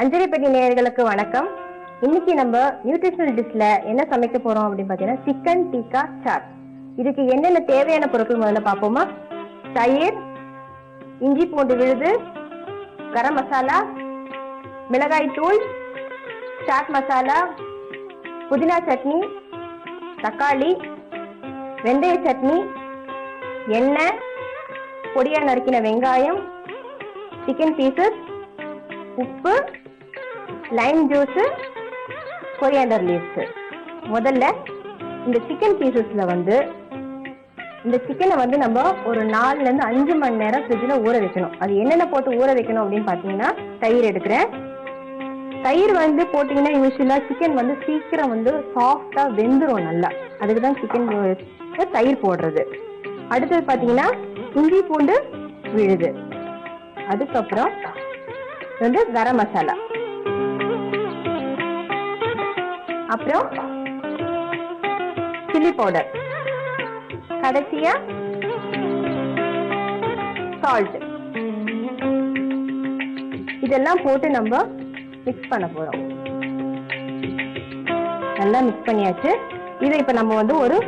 அஞ்சலிப்பட்டி நேயர்களுக்கு வணக்கம். இன்னைக்கு நம்ம நியூட்ரிஷனல் டிஷ்ல என்ன சமைக்க போறோம் அப்படின்னு பாத்தீங்கன்னா சிக்கன் டிக்கா சாட். இதுக்கு என்னென்ன தேவையான பொருட்கள் முதல்ல பார்ப்போமா? தயிர், இஞ்சி பூண்டு விழுது, கரம் மசாலா, மிளகாய் தூள், சாட் மசாலா, புதினா சட்னி, தக்காளி, வெந்தய சட்னி, எண்ணெய், பொடியா நறுக்கின வெங்காயம், சிக்கன் பீசஸ், உப்பு, லைம் ஜூஸ், கொரியாண்டர் லீவ்ஸ். முதல்ல இந்த சிக்கன் பீசஸ்ல இந்த சிக்கனை நம்ம ஒரு 4 to 5 மணி நேரம் ஃப்ரிட்ஜில் ஊற வைக்கணும். அது என்னென்ன போட்டு ஊற வைக்கணும் அப்படின்னு பார்த்தீங்கன்னா, தயிர் எடுக்கிறேன். தயிர் போட்டிங்கன்னா யூஸ்வலாக சிக்கன் சீக்கிரம் சாஃப்டாக வெந்துடும் நல்லா. அதுக்கு தான் சிக்கன் தயிர் போடுறது. அடுத்தது பார்த்தீங்கன்னா இஞ்சி பூண்டு விழுது, அதுக்கப்புறம் கரம் மசாலா, அப்புறம் சில்லி பவுடர், கடைசியா சால்ட். இதெல்லாம் போட்டு நம்ம மிக்ஸ் பண்ண போறோம். நல்லா மிக்ஸ் பண்ணியாச்சு. இதை இப்ப நம்ம ஒரு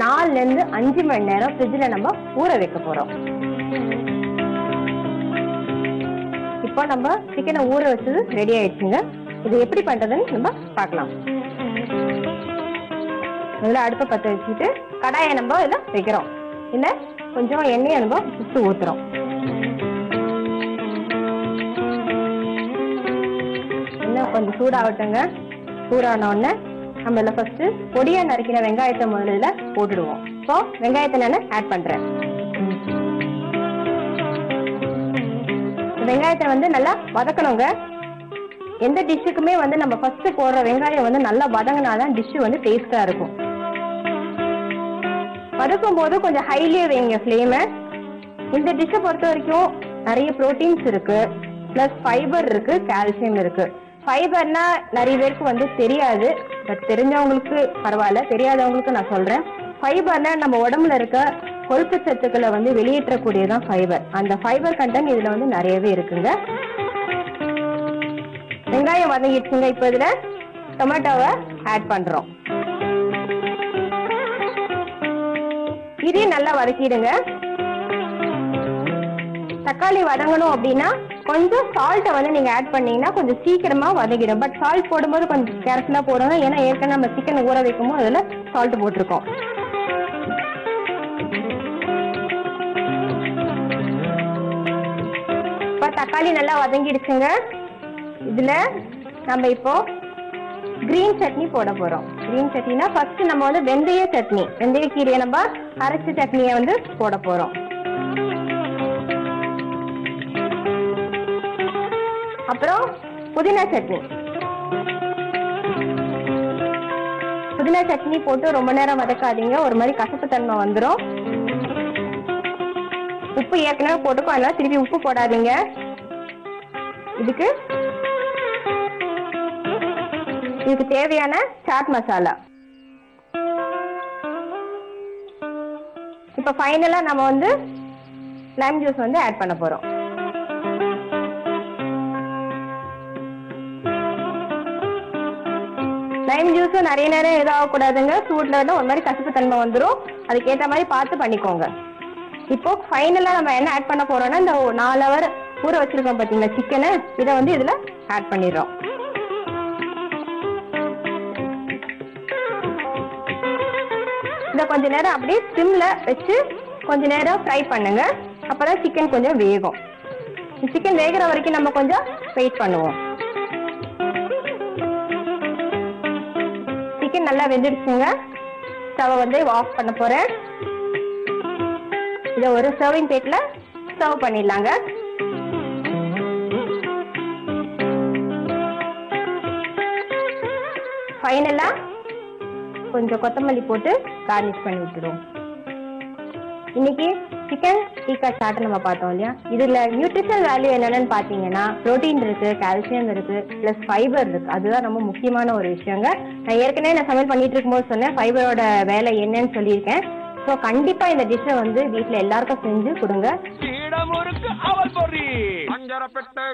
4 to 5 மணி நேரம் ஃப்ரிட்ஜில் நம்ம ஊற வைக்க போறோம். இப்போ நம்ம சிக்கனை ஊற வச்சது ரெடி ஆயிடுச்சுங்க. இது எப்படி பண்றதுன்னு நம்ம பார்க்கலாம். முதல்ல அடுப்பை பற்ற வச்சுட்டு கடாயை நம்ம இதில் வைக்கிறோம். இல்லை கொஞ்சம் எண்ணெயை நம்ம சுட்டு ஊற்றுறோம். இன்னும் கொஞ்சம் சூடாகட்டுங்க. சூடான உடனே நம்ம இதில் ஃபர்ஸ்ட் பொடியா நறுக்கின வெங்காயத்தை முதல்ல போட்டுடுவோம். இப்போ வெங்காயத்தை நான் ஆட் பண்றேன். வெங்காயத்தை நல்லா வதக்கணுங்க. எந்த டிஷ்ஷுக்குமே நம்ம ஃபர்ஸ்ட் போடுற வெங்காயம் நல்லா வதங்கினாதான் டிஷ்ஷு டேஸ்டா இருக்கும். வதக்கும் போது கொஞ்சம் ஹைலியே வைங்க ஃப்ளேமை. இந்த டிஷ்ஷை பொறுத்த வரைக்கும் நிறைய ப்ரோட்டீன்ஸ் இருக்கு, பிளஸ் ஃபைபர் இருக்கு, கால்சியம் இருக்கு. ஃபைபர்னா நிறைய பேருக்கு தெரியாது, பட் தெரிஞ்சவங்களுக்கு பரவாயில்ல, தெரியாதவங்களுக்கு நான் சொல்றேன். ஃபைபர்னா நம்ம உடம்புல இருக்க கொழுப்பு சத்துக்களை வெளியேற்றக்கூடியதான் ஃபைபர். அந்த ஃபைபர் கண்டென்ட் இதுல நிறையவே இருக்குங்க. வெங்காயம் வதங்கிடுச்சுங்க. இப்போ இதுல டொமேட்டோவை ஆட் பண்றோம். இதையும் நல்லா வதக்கிடுங்க. தக்காளி வதங்கணும் அப்படின்னா கொஞ்சம் சால்ட்டை நீங்க ஆட் பண்ணீங்கன்னா கொஞ்சம் சீக்கிரமா வதங்கிடும். பட் சால்ட் போடும்போது கொஞ்சம் கேர்ஃபுல்லா போடுங்க. ஏன்னா ஏற்கனவே நம்ம சிக்கன் ஊற வைக்கும் போது அதுல சால்ட் போட்டிருக்கோம். இப்ப தக்காளி நல்லா வதங்கிடுச்சுங்க. இதுல நம்ம இப்போ கிரீன் சட்னி போட போறோம். கிரீன் சட்னினா ஃபர்ஸ்ட் நம்ம வெந்தய சட்னி, வெந்தய கீரையை நம்ம அரைச்ச சட்னியை போட போறோம். அப்புறம் புதினா சட்னி. புதினா சட்னி போட்டு ரொம்ப நேரம் வதக்காதீங்க, ஒரு மாதிரி கசப்பு தன்மை வந்துடும். உப்பு ஏற்கனவே போட்டுக்கோ, அதனால திருப்பி உப்பு போடாதீங்க. இதுக்கு தேவையான சாட் மசாலா. இப்ப ஃபைனலா நம்ம லைம் ஜூஸ் ஆட் பண்ண போறோம். லைம் ஜூஸும் நிறைய நேரம் எதாவது கூடாதுங்க. சூட்ல ஒரு மாதிரி கசப்பு தன்மை வந்துடும். அதுக்கேற்ற மாதிரி பார்த்து பண்ணிக்கோங்க. இப்போ ஃபைனலா நம்ம என்ன ஆட் பண்ண போறோம்னா, இந்த 4 hour ஊற வச்சிருக்கோம் பாத்தீங்களா சிக்கனை, இதை இதுல ஆட் பண்ணிடுறோம். இதை கொஞ்ச நேரம் அப்படியே சிம்ல வச்சு கொஞ்ச நேரம் ஃப்ரை பண்ணுங்க. அப்பதான் சிக்கன் கொஞ்சம் வேகும். சிக்கன் வேகிற வரைக்கும் நம்ம கொஞ்சம் வெயிட் பண்ணுவோம். சிக்கன் நல்லா வெந்துடுச்சுங்க. ஸ்டவ் ஆஃப் பண்ண போறேன். இதை ஒரு சர்விங் பிளேட்ல சர்வ் பண்ணிடலாங்க. ஃபைனலா கொஞ்சம் கொத்தமல்லி போட்டு கார்னிஷ் பண்ணி விட்டுடுவோம். இன்னைக்கு சிக்கன் டிக்கா சாட் நம்ம பார்த்தோம் இல்லையா. இதுல நியூட்ரிஷனல் வேல்யூ என்னன்னு பாத்தீங்கன்னா, புரோட்டீன் இருக்கு, கால்சியம் இருக்கு, பிளஸ் ஃபைபர் இருக்கு. அதுதான் ரொம்ப முக்கியமான ஒரு விஷயங்க. நான் ஏற்கனவே சமையல் பண்ணிட்டு இருக்கும்போது சொன்னேன் ஃபைபரோட வேலை என்னன்னு சொல்லியிருக்கேன். ஸோ கண்டிப்பா இந்த டிஷ்ஷை வீட்டுல எல்லாருக்கும் செஞ்சு கொடுங்க. పంజరపెట్టు